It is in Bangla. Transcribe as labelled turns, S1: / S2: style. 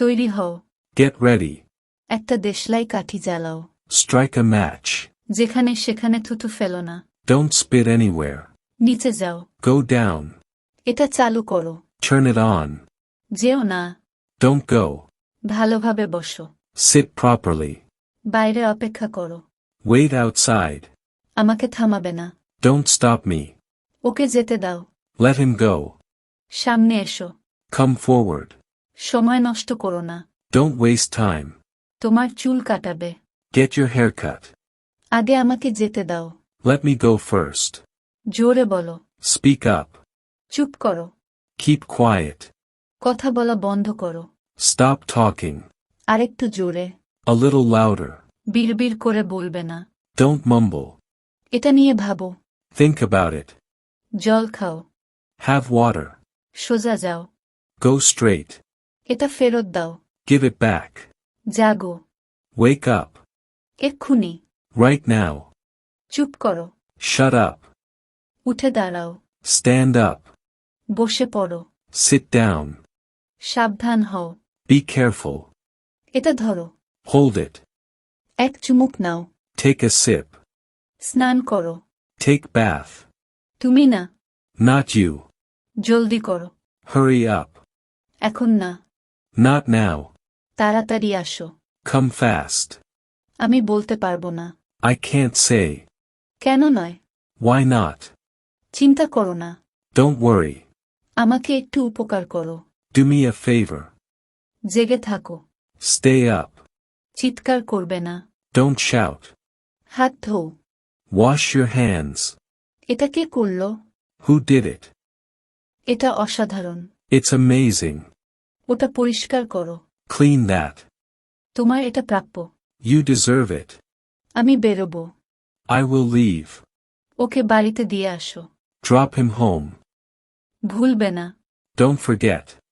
S1: তৈরি হও।
S2: Get ready.
S1: একটা দেশলাই কাঠি জ্বালাও।
S2: Strike a match.
S1: যেখানে সেখানে থুতু ফেলো না।
S2: Don't spit anywhere.
S1: নিচে যাও।
S2: Go down.
S1: এটা চালু করো।
S2: Turn it on.
S1: যেও না।
S2: Don't go.
S1: ভালোভাবে বসো।
S2: Sit properly.
S1: বাইরে অপেক্ষা করো।
S2: Wait outside.
S1: আমাকে থামাবে না।
S2: Don't stop me.
S1: ওকে যেতে দাও।
S2: Let him go.
S1: সামনে এসো।
S2: Come forward.
S1: সময় নষ্ট করো না।
S2: Don't waste time.
S1: তোমার চুল কাটাবে।
S2: Get your hair cut.
S1: আগে আমাকে যেতে দাও।
S2: Let me go first.
S1: জোরে বলো।
S2: Speak up.
S1: চুপ করো।
S2: Keep quiet.
S1: কথা বলা বন্ধ করো।
S2: Stop talking.
S1: আরেকটু জোরে।
S2: A little louder.
S1: বিড়বিড় করে বলবে না।
S2: Don't mumble.
S1: এটা নিয়ে ভাবো।
S2: Think about it.
S1: জল খাও।
S2: Have water.
S1: সোজা যাও।
S2: Go straight.
S1: এটা ফেরত দাও।
S2: Give it back.
S1: Jago.
S2: Wake up.
S1: এক্ষুনি।
S2: Right now.
S1: চুপ করো।
S2: Shut up.
S1: উঠে দাঁড়াও।
S2: Stand up.
S1: বসে পড়ো।
S2: Sit down.
S1: সাবধান হও।
S2: Be careful.
S1: এটা ধরো।
S2: Hold it.
S1: এক চুমুক নাও।
S2: Take a sip.
S1: স্নান করো।
S2: Take bath.
S1: তুমি না।
S2: Not you.
S1: জলদি করো।
S2: Hurry up.
S1: এখন না।
S2: Not now.
S1: তাড়াতাড়ি আসো।
S2: Come fast.
S1: আমি বলতে পারবো না।
S2: I can't say.
S1: কেন নয়?
S2: Why not?
S1: চিন্তা করো না।
S2: Don't worry.
S1: আমাকে একটু উপকার করো।
S2: Do me a favor.
S1: জেগে থাকো।
S2: Stay up.
S1: চিৎকার করবে না।
S2: Don't shout.
S1: হাত ধোও।
S2: Wash your hands.
S1: এটা কে করলো?
S2: Who did it?
S1: এটা অসাধারণ।
S2: It's amazing.
S1: ওটা পরিষ্কার করো।
S2: Clean that.
S1: তোমার এটা প্রাপ্য।
S2: You deserve it.
S1: আমি বেরোবো।
S2: I will leave.
S1: ওকে বাড়িতে দিয়ে আসো।
S2: Drop him home.
S1: ভুলবে না।
S2: Don't forget.